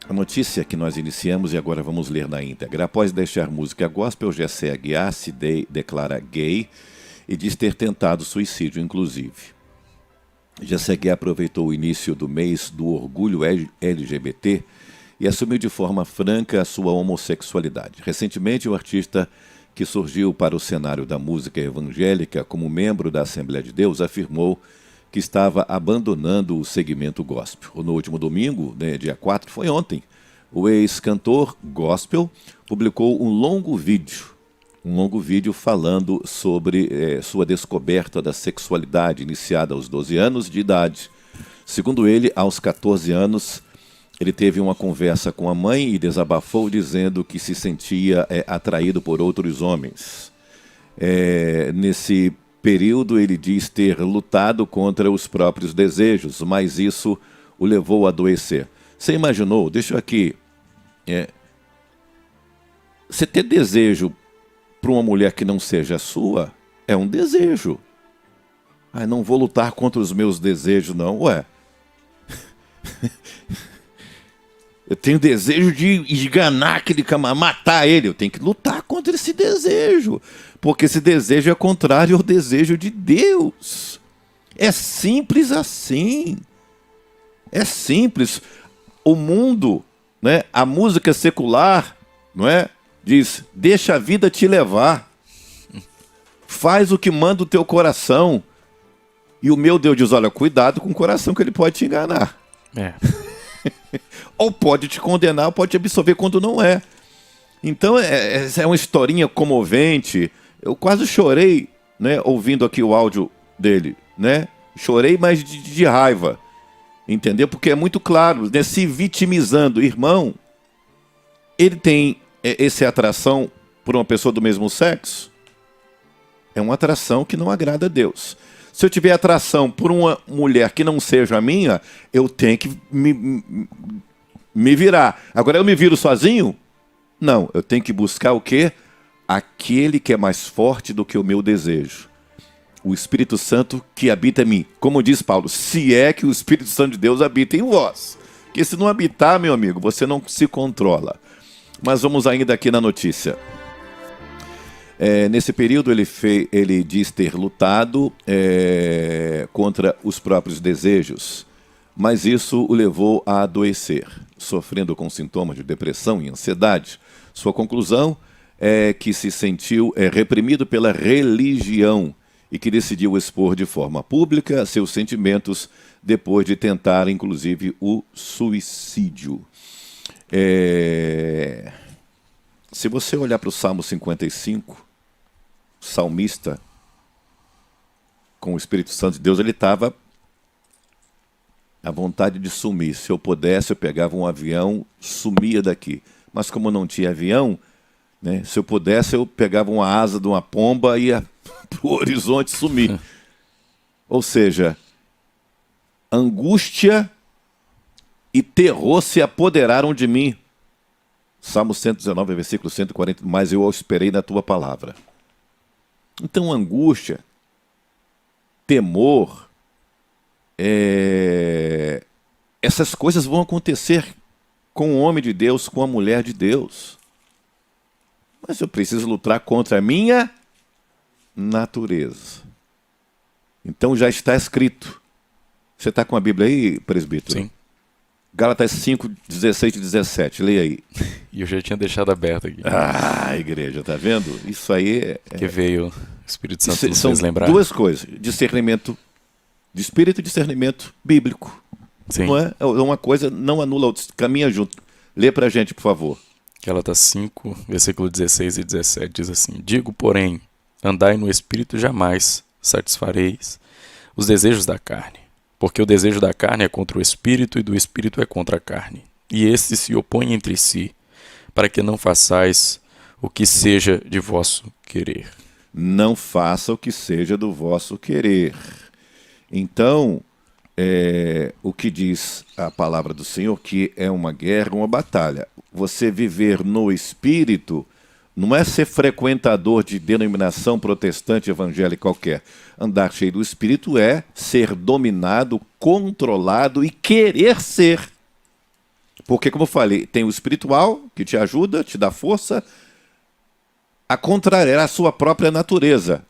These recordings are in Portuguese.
A notícia que nós iniciamos e agora vamos ler na íntegra. Após deixar música gospel, Jessé Aguiar se declara gay e diz ter tentado suicídio, inclusive. Jessé Aguiar aproveitou o início do mês do orgulho LGBT e assumiu de forma franca a sua homossexualidade. Recentemente, o artista, que surgiu para o cenário da música evangélica como membro da Assembleia de Deus, afirmou que estava abandonando o segmento gospel. No último domingo, dia 4, foi ontem, o ex-cantor gospel publicou um longo vídeo falando sobre sua descoberta da sexualidade iniciada aos 12 anos de idade. Segundo ele, aos 14 anos, ele teve uma conversa com a mãe e desabafou dizendo que se sentia atraído por outros homens. Nesse período, ele diz ter lutado contra os próprios desejos, mas isso o levou a adoecer. Você imaginou, deixa eu aqui, você ter desejo para uma mulher que não seja sua, é um desejo. Não vou lutar contra os meus desejos, não. Eu tenho desejo de esganar aquele camarada, matar ele. Eu tenho que lutar contra esse desejo. Porque esse desejo é contrário ao desejo de Deus. É simples assim. É simples. O mundo, né, a música secular, não é, diz, deixa a vida te levar. Faz o que manda o teu coração. E o meu Deus diz, olha, cuidado com o coração que ele pode te enganar. Ou pode te condenar, ou pode te absolver quando não é. Então é uma historinha comovente. Eu quase chorei, né, ouvindo aqui o áudio dele, né? Chorei, mas de raiva, entendeu? Porque é muito claro, né? Se vitimizando. Irmão, ele tem essa atração por uma pessoa do mesmo sexo? É uma atração que não agrada a Deus. Se eu tiver atração por uma mulher que não seja a minha, eu tenho que me virar. Agora, eu me viro sozinho? Não, eu tenho que buscar o quê? Aquele que é mais forte do que o meu desejo. O Espírito Santo que habita em mim. Como diz Paulo, se é que o Espírito Santo de Deus habita em vós. Porque se não habitar, meu amigo, você não se controla. Mas vamos ainda aqui na notícia. Nesse período ele diz ter lutado contra os próprios desejos, mas isso o levou a adoecer, sofrendo com sintomas de depressão e ansiedade. Sua conclusão é que se sentiu reprimido pela religião e que decidiu expor de forma pública seus sentimentos depois de tentar, inclusive, o suicídio. Se você olhar para o Salmo 55, o salmista, com o Espírito Santo de Deus, ele estava à vontade de sumir. Se eu pudesse, eu pegava um avião, sumia daqui. Mas como não tinha avião, né, se eu pudesse, eu pegava uma asa de uma pomba e ia para o horizonte sumir. Ou seja, angústia e terror se apoderaram de mim. Salmo 119, versículo 140, mas eu esperei na tua palavra. Então, angústia, temor, essas coisas vão acontecer com o homem de Deus, com a mulher de Deus. Mas eu preciso lutar contra a minha natureza. Então já está escrito. Você está com a Bíblia aí, presbítero? Sim. Gálatas 5, 16 e 17, leia aí. E eu já tinha deixado aberto aqui. Igreja, tá vendo? Isso aí Que veio o Espírito Santo nos são fez lembrar. duas coisas, discernimento de espírito e discernimento bíblico. Sim. Não é uma coisa, não anula a outra, caminha junto. Lê pra gente, por favor. Gálatas 5, versículo 16 e 17 diz assim: Digo, porém, andai no Espírito, jamais satisfareis os desejos da carne. Porque o desejo da carne é contra o Espírito e do Espírito é contra a carne. E estes se opõem entre si, para que não façais o que seja de vosso querer. Não faça o que seja do vosso querer. Então, o que diz a palavra do Senhor, que é uma guerra, uma batalha. Você viver no Espírito não é ser frequentador de denominação protestante evangélica qualquer. Andar cheio do Espírito é ser dominado, controlado e querer ser Porque, como eu falei, tem o espiritual que te ajuda, te dá força a contrariar a sua própria natureza.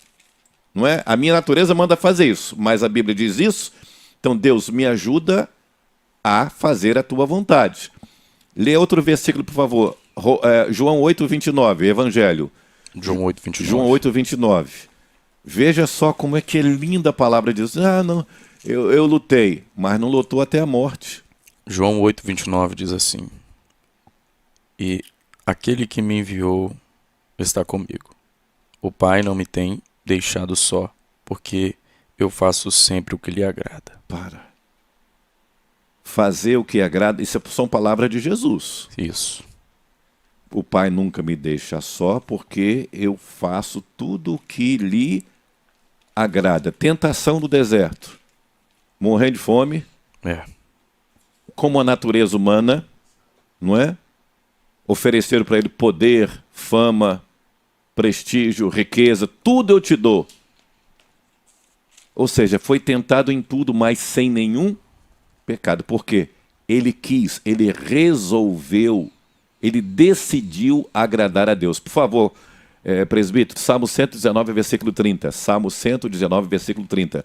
Não é? A minha natureza manda fazer isso, mas a Bíblia diz isso. Então Deus me ajuda a fazer a tua vontade. Lê outro versículo, por favor. João 8:29, Evangelho. João 8:29. João 8:29. Veja só como é que é linda a palavra de Deus. Não, eu lutei, mas não lutou até a morte. João 8:29 diz assim: e aquele que me enviou está comigo. O Pai não me tem deixado só, porque eu faço sempre o que lhe agrada. Para. Fazer o que agrada, isso são palavras de Jesus. Isso. O Pai nunca me deixa só, porque eu faço tudo o que lhe agrada. Tentação do deserto. Morrendo de fome. Como a natureza humana, não é? Ofereceram para ele poder, fama, prestígio, riqueza, tudo eu te dou. Ou seja, foi tentado em tudo, mas sem nenhum pecado. Por quê? Ele quis, ele resolveu, ele decidiu agradar a Deus. Por favor, presbítero, Salmo 119, versículo 30. Salmo 119, versículo 30.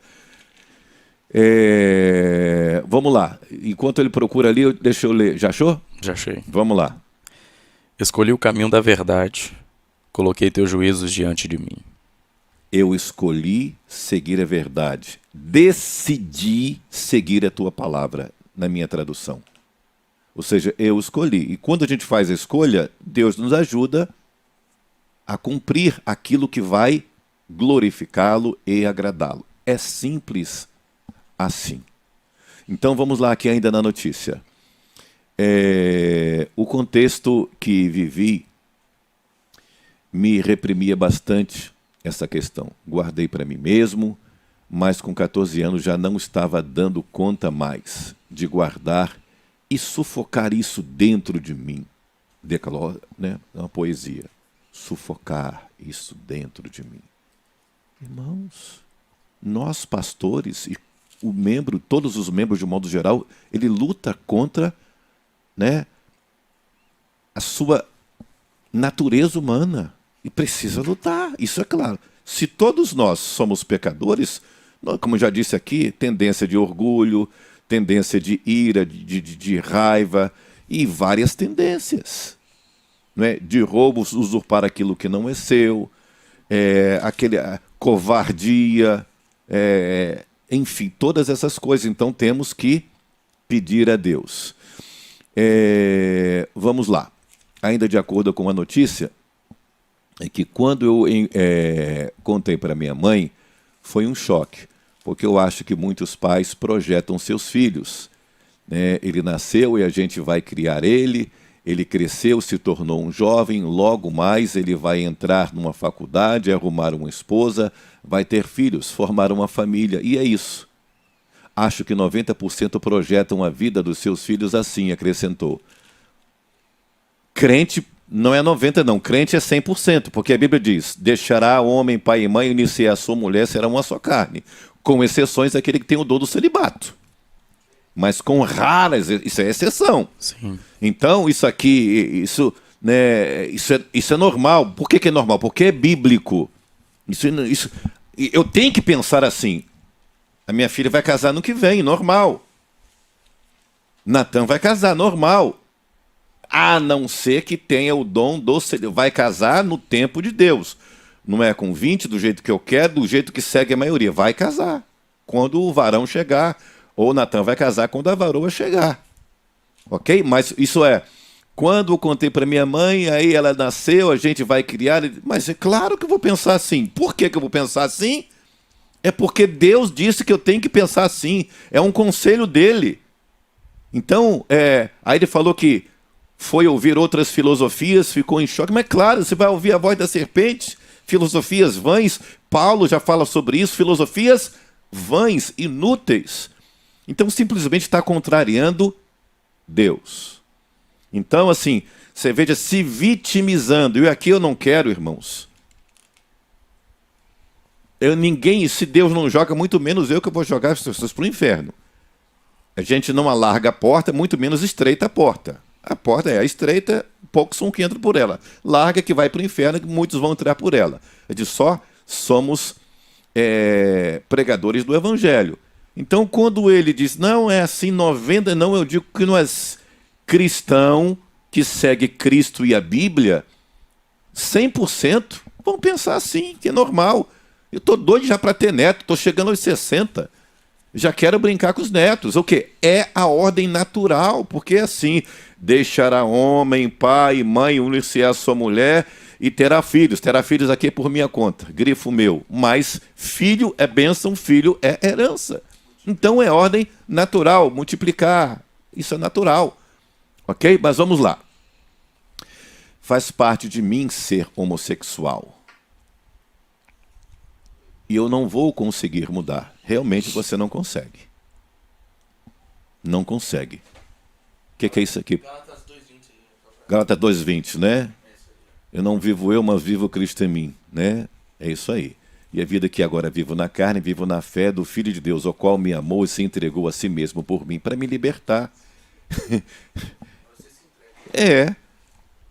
Vamos lá. Enquanto ele procura ali, deixa eu ler. Já achou? Já achei. Vamos lá. Escolhi o caminho da verdade, coloquei teus juízos diante de mim. Eu escolhi seguir a verdade. Decidi seguir a tua palavra, na minha tradução. Ou seja, eu escolhi. E quando a gente faz a escolha, Deus nos ajuda a cumprir aquilo que vai glorificá-lo e agradá-lo. É simples assim. Então vamos lá aqui ainda na notícia. O contexto que vivi me reprimia bastante essa questão. Guardei para mim mesmo, mas com 14 anos já não estava dando conta mais de guardar e sufocar isso dentro de mim. Decalou, né? É uma poesia. Sufocar isso dentro de mim. Irmãos, nós pastores e todos os membros de um modo geral, ele luta contra, né, a sua natureza humana. E precisa lutar, isso é claro. Se todos nós somos pecadores, como já disse aqui, tendência de orgulho, tendência de ira, de raiva e várias tendências. Não é? De roubo, usurpar aquilo que não é seu, covardia, enfim, todas essas coisas. Então temos que pedir a Deus. Vamos lá. Ainda de acordo com a notícia, é que quando eu contei para minha mãe, foi um choque, porque eu acho que muitos pais projetam seus filhos. Né? Ele nasceu e a gente vai criar ele cresceu, se tornou um jovem, logo mais ele vai entrar numa faculdade, arrumar uma esposa, vai ter filhos, formar uma família, e é isso. Acho que 90% projetam a vida dos seus filhos assim, acrescentou. Crente não é 90% não, crente é 100%, porque a Bíblia diz, deixará o homem, pai e mãe, unir-se a sua mulher, será uma só carne, com exceções daquele que tem o dom do celibato. Mas com raras, isso é exceção. Sim. Então, isso aqui, isso é normal. Por que é normal? Porque é bíblico. Eu tenho que pensar assim. A minha filha vai casar no que vem, normal. Natan vai casar, normal. A não ser que tenha o dom do celibato. Vai casar no tempo de Deus. Não é com 20, do jeito que eu quero, do jeito que segue a maioria. Vai casar. Quando o varão chegar. Ou Natan vai casar quando a varoa chegar. Ok? Mas isso quando eu contei para minha mãe, aí ela nasceu, a gente vai criar. Mas é claro que eu vou pensar assim. Por que eu vou pensar assim? É porque Deus disse que eu tenho que pensar assim. É um conselho dele. Então, aí ele falou que foi ouvir outras filosofias, ficou em choque. Mas claro, você vai ouvir a voz da serpente, filosofias vãs. Paulo já fala sobre isso, filosofias vãs, inúteis. Então, simplesmente está contrariando Deus. Então, assim, você veja, se vitimizando. E aqui eu não quero, irmãos. Se Deus não joga, muito menos eu que vou jogar as pessoas para o inferno. A gente não alarga a porta, muito menos estreita a porta. A porta é estreita, poucos são que entram por ela. Larga que vai para o inferno, que muitos vão entrar por ela. Só somos pregadores do evangelho. Então, quando ele diz, não é assim, 90, não, eu digo que não é cristão que segue Cristo e a Bíblia, 100% vão pensar assim, que é normal. Eu estou doido já para ter neto, estou chegando aos 60. Já quero brincar com os netos. O quê? É a ordem natural, porque é assim, deixará homem, pai e mãe, unir-se à sua mulher e terá filhos. Terá filhos aqui por minha conta, grifo meu. Mas filho é bênção, filho é herança. Então é ordem natural, multiplicar. Isso é natural. Ok? Mas vamos lá. Faz parte de mim ser homossexual. E eu não vou conseguir mudar. Realmente você não consegue. Não consegue. O que é isso aqui? Gálatas 2:20. Gálatas 2:20, né? Eu não vivo eu, mas vivo Cristo em mim, né? É isso aí. E a vida que agora vivo na carne, vivo na fé do Filho de Deus, o qual me amou e se entregou a si mesmo por mim, para me libertar.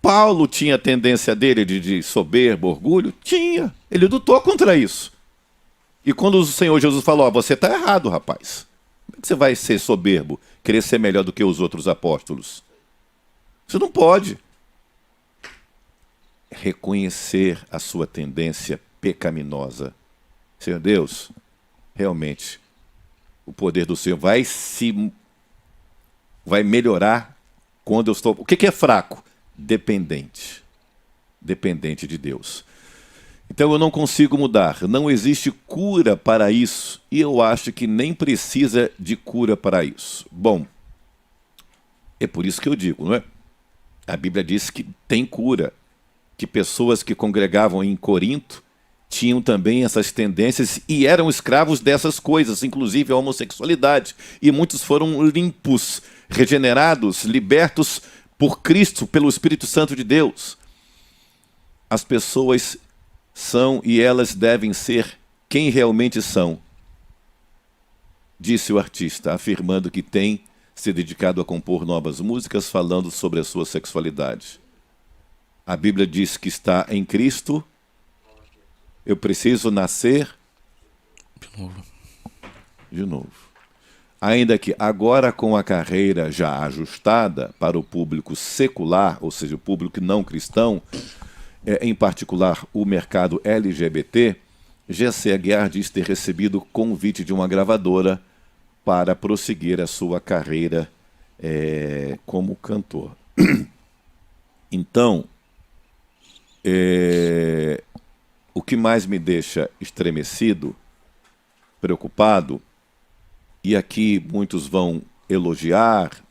Paulo tinha a tendência dele de soberba, orgulho? Tinha. Ele lutou contra isso. E quando o Senhor Jesus falou, você está errado, rapaz. Como é que você vai ser soberbo, querer ser melhor do que os outros apóstolos? Você não pode. Reconhecer a sua tendência pecaminosa. Senhor Deus, realmente, o poder do Senhor vai melhorar quando eu estou... O que é fraco? Dependente. Dependente de Deus. Então eu não consigo mudar. Não existe cura para isso. E eu acho que nem precisa de cura para isso. Bom, é por isso que eu digo, não é? A Bíblia diz que tem cura. Que pessoas que congregavam em Corinto tinham também essas tendências e eram escravos dessas coisas, inclusive a homossexualidade. E muitos foram limpos, regenerados, libertos por Cristo, pelo Espírito Santo de Deus. As pessoas são e elas devem ser quem realmente são, disse o artista, afirmando que tem se dedicado a compor novas músicas falando sobre a sua sexualidade. A Bíblia diz que está em Cristo. Eu preciso nascer de novo. Ainda que agora com a carreira já ajustada para o público secular, ou seja, o público não cristão, em particular o mercado LGBT, Jessé Aguiar diz ter recebido convite de uma gravadora para prosseguir a sua carreira como cantor. Então, o que mais me deixa estremecido, preocupado, e aqui muitos vão elogiar,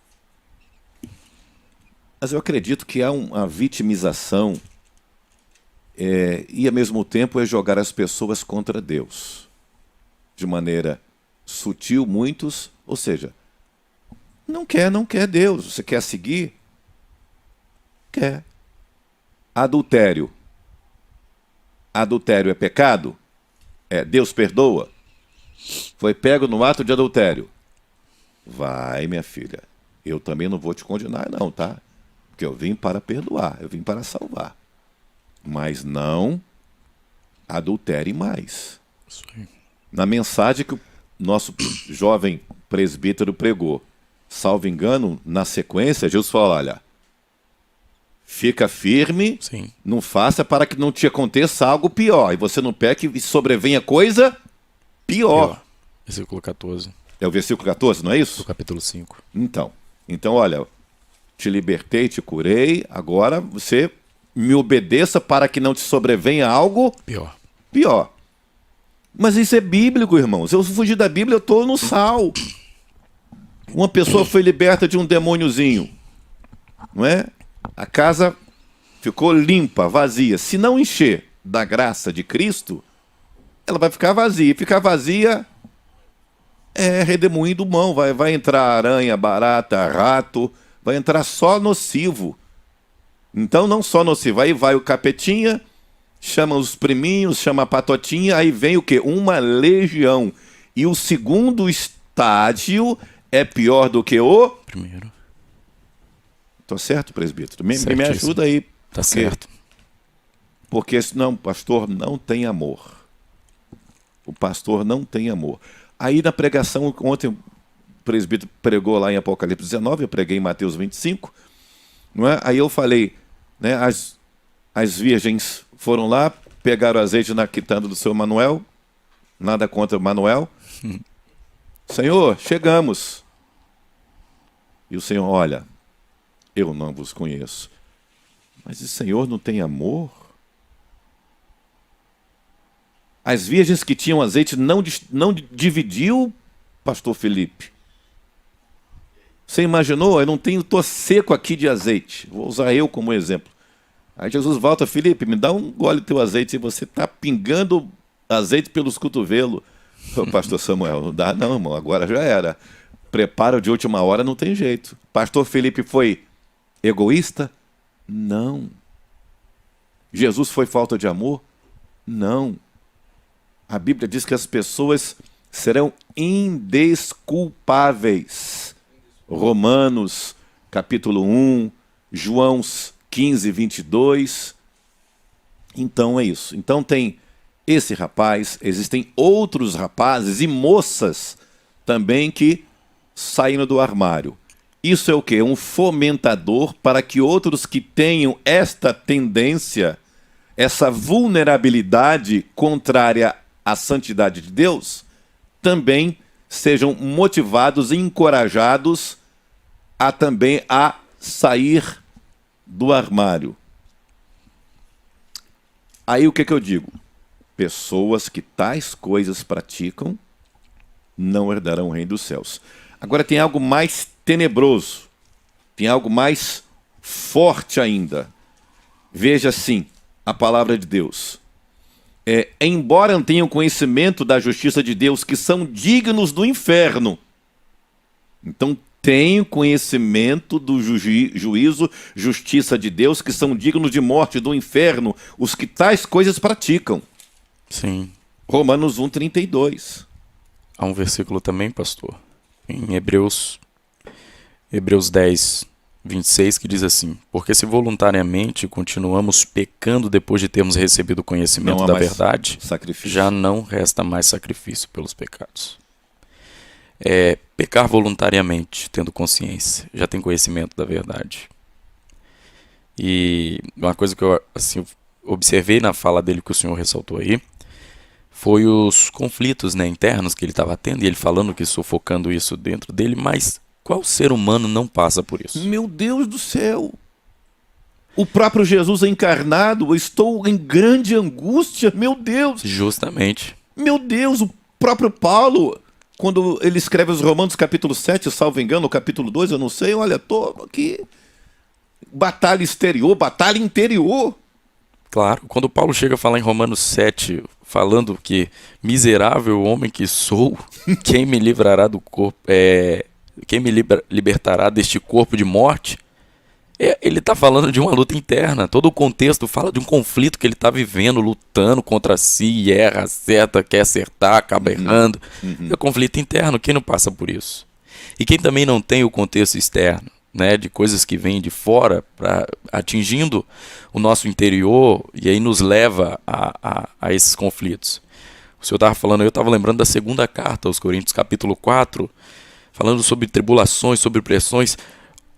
mas eu acredito que há uma vitimização e, ao mesmo tempo, é jogar as pessoas contra Deus. De maneira sutil, muitos, ou seja, não quer Deus. Você quer seguir? Quer. Adultério. Adultério é pecado? Deus perdoa? Foi pego no ato de adultério? Vai, minha filha. Eu também não vou te condenar, não, tá? Porque eu vim para perdoar, eu vim para salvar. Mas não adultere mais. Isso aí. Na mensagem que o nosso jovem presbítero pregou, salvo engano, na sequência, Jesus falou, olha, fica firme, Sim. Não faça para que não te aconteça algo pior. E você não peque e sobrevenha coisa pior. Versículo 14. É o versículo 14, não é isso? Do capítulo 5. Então, olha, te libertei, te curei, agora você me obedeça para que não te sobrevenha algo pior. Mas isso é bíblico, irmãos. Se eu fugir da Bíblia, eu estou no sal. Uma pessoa foi liberta de um demôniozinho, não é? A casa ficou limpa, vazia. Se não encher da graça de Cristo, ela vai ficar vazia. E ficar vazia redemoinho do mão. Vai entrar aranha, barata, rato, vai entrar só nocivo. Então não só nocivo, aí vai o capetinha, chama os priminhos, chama a patotinha, aí vem o quê? Uma legião. E o segundo estágio é pior do que o primeiro. Tô certo, presbítero? Me Certíssimo. ajuda aí. Tá certo. Porque senão o pastor não tem amor. O pastor não tem amor. Aí na pregação, ontem o presbítero pregou lá em Apocalipse 19, eu preguei em Mateus 25, não é? Aí eu falei, né, as virgens foram lá, pegaram azeite na quitanda do seu Manuel, nada contra o Manuel. Senhor, chegamos. E o Senhor, olha, eu não vos conheço. Mas o Senhor não tem amor? As virgens que tinham azeite não dividiu, pastor Felipe. Você imaginou? Eu não tenho, estou seco aqui de azeite. Vou usar eu como exemplo. Aí Jesus volta, Felipe, me dá um gole do teu azeite. E você está pingando azeite pelos cotovelos. Ô, pastor Samuel, não dá não, irmão. Agora já era. Preparo de última hora, não tem jeito. Pastor Felipe foi egoísta? Não. Jesus foi falta de amor? Não. A Bíblia diz que as pessoas serão indesculpáveis. Romanos, capítulo 1, João 15, 22. Então é isso. Então tem esse rapaz, existem outros rapazes e moças também que saíram do armário. Isso é o quê? Um fomentador para que outros que tenham esta tendência, essa vulnerabilidade contrária à santidade de Deus, também sejam motivados e encorajados a também a sair do armário. Aí o que eu digo? Pessoas que tais coisas praticam não herdarão o reino dos céus. Agora tem algo mais tenebroso, tem algo mais forte ainda. Veja assim, a palavra de Deus. Embora não tenham conhecimento da justiça de Deus, que são dignos do inferno. Então, tenham conhecimento do juízo, justiça de Deus, que são dignos de morte do inferno, os que tais coisas praticam. Sim. Romanos 1,32. Há um versículo também, pastor, em Hebreus 10, 26, que diz assim: porque se voluntariamente continuamos pecando depois de termos recebido o conhecimento da verdade, já não resta mais sacrifício pelos pecados. Pecar voluntariamente, tendo consciência, já tem conhecimento da verdade. E uma coisa que eu observei na fala dele, que o senhor ressaltou aí, foi os conflitos, né, internos que ele estava tendo, e ele falando que sufocando isso dentro dele, mas qual ser humano não passa por isso? Meu Deus do céu! O próprio Jesus encarnado, estou em grande angústia, meu Deus! Justamente. Meu Deus, o próprio Paulo, quando ele escreve os Romanos capítulo 7, salvo engano, capítulo 2, eu não sei, olha, estou aqui, batalha exterior, batalha interior. Claro, quando Paulo chega a falar em Romanos 7, falando que miserável homem que sou, quem me livrará do corpo, quem me libertará deste corpo de morte, ele está falando de uma luta interna. Todo o contexto fala de um conflito que ele está vivendo, lutando contra si, erra, acerta, quer acertar, acaba errando. É um conflito interno, quem não passa por isso? E quem também não tem o contexto externo, né, de coisas que vêm de fora, atingindo o nosso interior, e aí nos leva a esses conflitos. O senhor estava falando, eu estava lembrando da segunda carta aos Coríntios, capítulo 4, falando sobre tribulações, sobre pressões.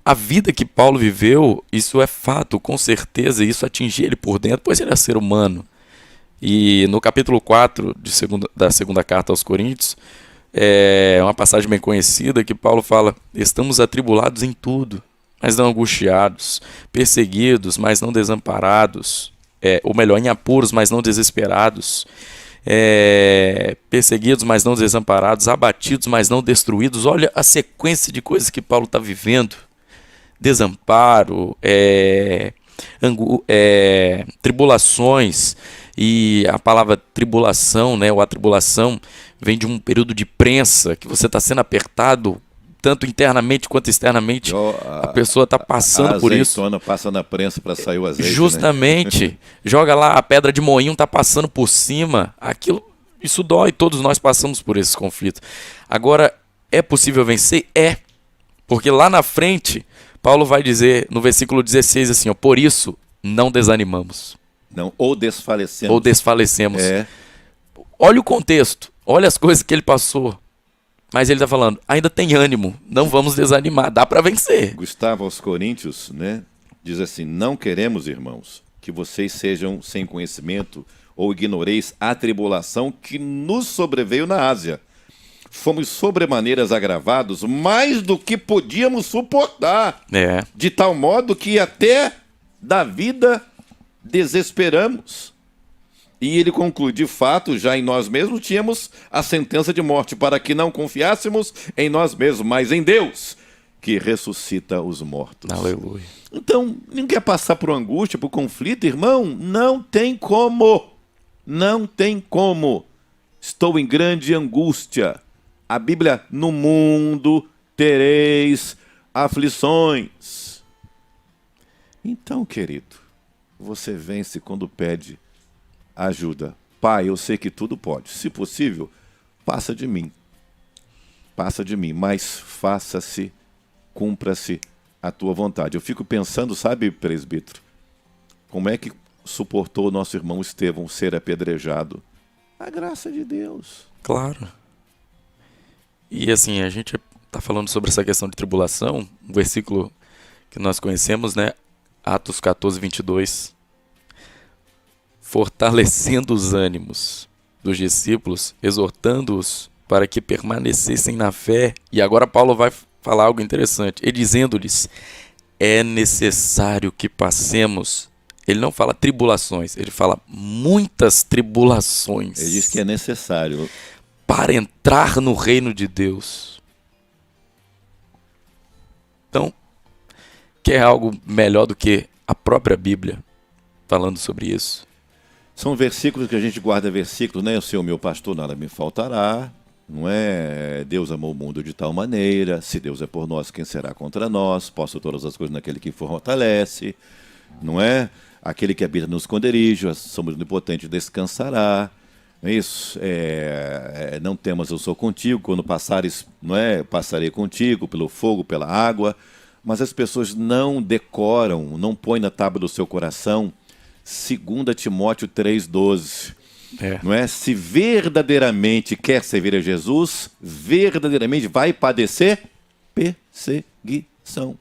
A vida que Paulo viveu, isso é fato, com certeza, isso atingia ele por dentro, pois ele é ser humano. E no capítulo 4 da segunda carta aos Coríntios, é uma passagem bem conhecida que Paulo fala: estamos atribulados em tudo, mas não angustiados, perseguidos, mas não desamparados, ou melhor, em apuros, mas não desesperados, perseguidos, mas não desamparados, abatidos, mas não destruídos. Olha a sequência de coisas que Paulo está vivendo: desamparo, tribulações. E a palavra tribulação, né, ou atribulação, vem de um período de prensa, que você está sendo apertado, tanto internamente quanto externamente. A pessoa está passando por isso. A azeitona passa na prensa para sair o azeite. Justamente. Né? Joga lá a pedra de moinho, está passando por cima. Isso dói, todos nós passamos por esses conflitos. Agora, é possível vencer? É. Porque lá na frente, Paulo vai dizer no versículo 16 assim, ó, por isso não desanimamos. Não, ou desfalecemos. Ou desfalecemos. É. Olha o contexto, olha as coisas que ele passou. Mas ele está falando, ainda tem ânimo, não vamos desanimar, dá para vencer. Gustavo aos Coríntios, né, diz assim, não queremos, irmãos, que vocês sejam sem conhecimento ou ignoreis a tribulação que nos sobreveio na Ásia. Fomos sobremaneiras agravados mais do que podíamos suportar, de tal modo que até da vida desesperamos. E ele conclui, de fato, já em nós mesmos tínhamos a sentença de morte, para que não confiássemos em nós mesmos, mas em Deus, que ressuscita os mortos. Aleluia. Então, não quer passar por angústia, por conflito, irmão? Não tem como. Não tem como. Estou em grande angústia. A Bíblia, no mundo tereis aflições. Então, querido, você vence quando pede ajuda. Pai, eu sei que tudo pode. Se possível, passa de mim. Passa de mim, mas faça-se, cumpra-se a tua vontade. Eu fico pensando, sabe, presbítero, como é que suportou o nosso irmão Estevão ser apedrejado? A graça de Deus. Claro. E assim, a gente está falando sobre essa questão de tribulação, um versículo que nós conhecemos, né? Atos 14, 22. Fortalecendo os ânimos dos discípulos, exortando-os para que permanecessem na fé. E agora Paulo vai falar algo interessante. E dizendo-lhes, é necessário que passemos. Ele não fala tribulações, ele fala muitas tribulações. Ele diz que é necessário. Para entrar no reino de Deus. Então, quer algo melhor do que a própria Bíblia falando sobre isso? São versículos que a gente guarda versículos, né? O Senhor meu pastor, nada me faltará. Não é? Deus amou o mundo de tal maneira. Se Deus é por nós, quem será contra nós? Posso todas as coisas naquele que fortalece. Não é? Aquele que habita no esconderijo, a sombra do onipotente descansará. Não é isso? Não temas, eu sou contigo. Quando passares, não é? Passarei contigo pelo fogo, pela água. Mas as pessoas não decoram, não põem na tábua do seu coração 2 Timóteo 3,12. Não é? Se verdadeiramente quer servir a Jesus, verdadeiramente vai padecer perseguição.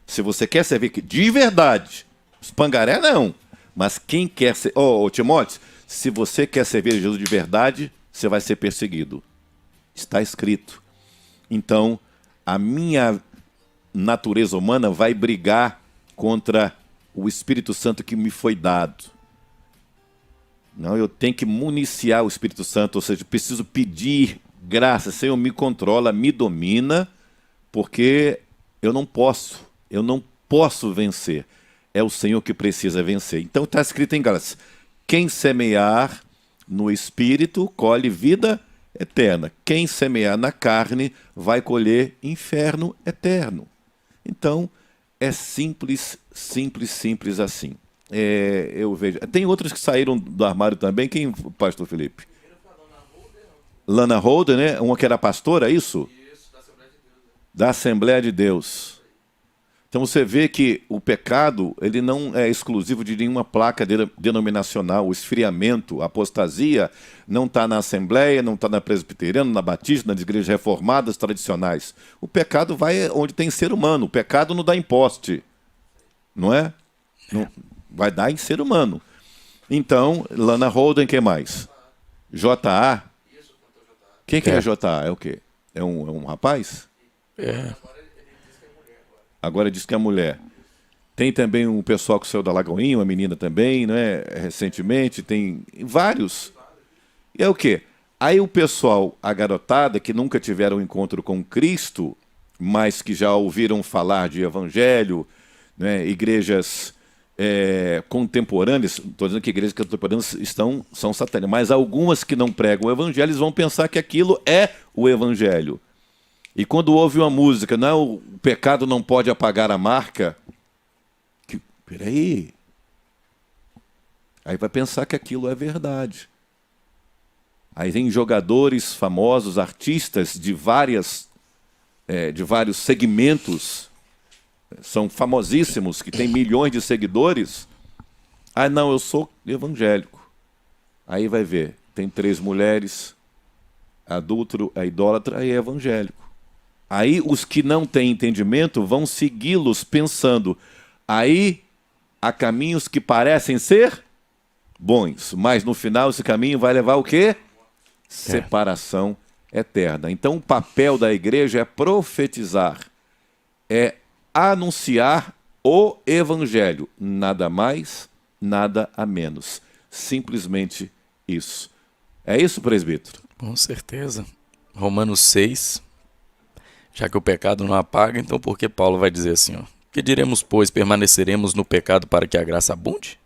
Se você quer servir de verdade, os pangaré não, mas quem quer ser... Timóteo, se você quer servir a Jesus de verdade, você vai ser perseguido. Está escrito. Então, a minha natureza humana vai brigar contra o Espírito Santo que me foi dado. Não, eu tenho que municiar o Espírito Santo, ou seja, preciso pedir graça. Senhor, me controla, me domina, porque eu não posso vencer. É o Senhor que precisa vencer. Então está escrito em Gálatas, quem semear no Espírito colhe vida eterna. Quem semear na carne vai colher inferno eterno. Então, é simples assim. Eu vejo. Tem outros que saíram do armário também. Quem, pastor Felipe? Lana Holder, né? Uma que era pastora, é isso? Isso, da Assembleia de Deus. Então você vê que o pecado, ele não é exclusivo de nenhuma placa denominacional. O esfriamento, a apostasia, não está na Assembleia, não está na Presbiteriana, na Batista, nas igrejas reformadas tradicionais. O pecado vai onde tem ser humano. O pecado não dá em poste. Não é? Não, vai dar em ser humano. Então, Lana Holden, quem mais? J.A. Quem que é J.A.? É o quê? É um rapaz? Agora diz que é mulher. Tem também um pessoal que saiu da Lagoinha, uma menina também, né? Recentemente, tem vários. E é o quê? Aí o pessoal, a garotada, que nunca tiveram encontro com Cristo, mas que já ouviram falar de evangelho, né? Igrejas contemporâneas, estou dizendo que igrejas contemporâneas são satânicas, mas algumas que não pregam o evangelho, eles vão pensar que aquilo é o evangelho. E quando ouve uma música, não, o pecado não pode apagar a marca, peraí. Aí vai pensar que aquilo é verdade. Aí tem jogadores famosos, artistas de vários segmentos, são famosíssimos, que têm milhões de seguidores. Ah, não, eu sou evangélico. Aí vai ver, tem 3 mulheres, adúltero, é idólatra, aí é evangélico. Aí os que não têm entendimento vão segui-los pensando, aí há caminhos que parecem ser bons, mas no final esse caminho vai levar o quê? Separação eterna. Então o papel da igreja é profetizar, é anunciar o evangelho, nada mais, nada a menos. Simplesmente isso. É isso, presbítero? Com certeza. Romanos 6, já que o pecado não apaga, então por que Paulo vai dizer assim, ó? Que diremos, pois, permaneceremos no pecado para que a graça abunde?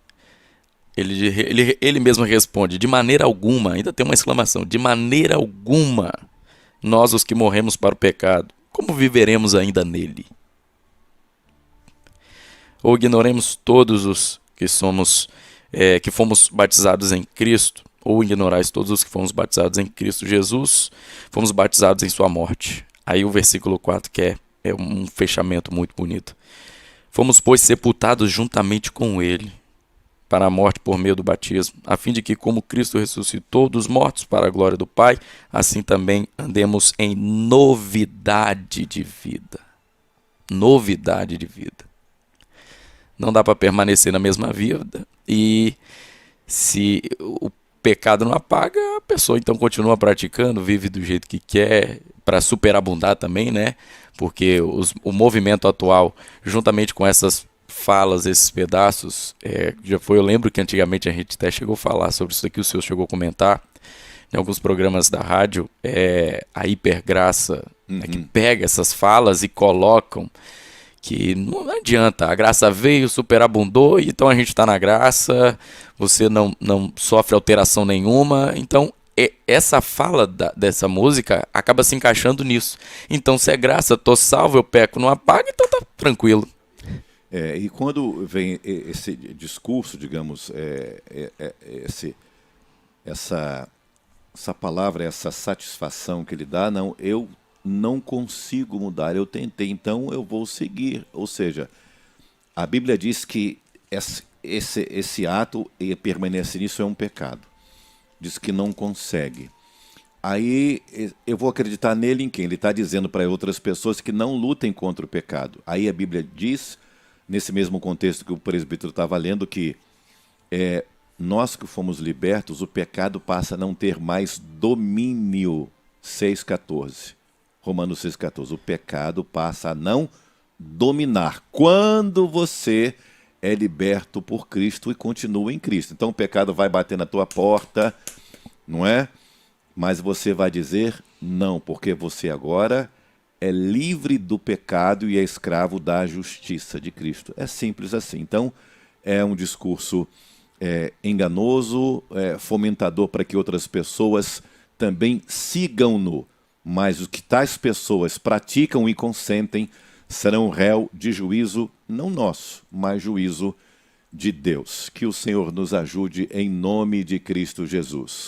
Ele mesmo responde, de maneira alguma, ainda tem uma exclamação, de maneira alguma, nós os que morremos para o pecado, como viveremos ainda nele? Ou ignoremos todos os que fomos batizados em Cristo, ou ignorais todos os que fomos batizados em Cristo Jesus, fomos batizados em sua morte. Aí o versículo 4, que é um fechamento muito bonito. Fomos, pois, sepultados juntamente com ele, para a morte por meio do batismo, a fim de que, como Cristo ressuscitou dos mortos para a glória do Pai, assim também andemos em novidade de vida. Novidade de vida. Não dá para permanecer na mesma vida, e se o pecado não apaga, a pessoa então continua praticando, vive do jeito que quer, para superabundar também, né? Porque o movimento atual, juntamente com essas falas, esses pedaços, eu lembro que antigamente a gente até chegou a falar sobre isso aqui, o senhor chegou a comentar em alguns programas da rádio, a hipergraça, que pega essas falas e colocam que não adianta, a graça veio, superabundou, então a gente está na graça, você não sofre alteração nenhuma, então essa fala dessa música acaba se encaixando nisso. Então se é graça, tô salvo, eu peco, não apaga, então tá tranquilo. E quando vem esse discurso, digamos, essa palavra, essa satisfação que ele dá, não, eu não consigo mudar, eu tentei, então eu vou seguir. Ou seja, a Bíblia diz que esse ato e permanecer nisso é um pecado. Diz que não consegue. Aí eu vou acreditar nele em quem? Ele está dizendo para outras pessoas que não lutem contra o pecado. Aí a Bíblia diz, nesse mesmo contexto que o presbítero estava lendo, que nós que fomos libertos, o pecado passa a não ter mais domínio. 6,14. Romanos 6,14. O pecado passa a não dominar quando você é liberto por Cristo e continua em Cristo. Então o pecado vai bater na tua porta, não é? Mas você vai dizer não, porque você agora é livre do pecado e é escravo da justiça de Cristo. É simples assim. Então é um discurso enganoso, fomentador para que outras pessoas também sigam-no. Mas os que tais pessoas praticam e consentem serão réu de juízo, não nosso, mas juízo de Deus. Que o Senhor nos ajude em nome de Cristo Jesus.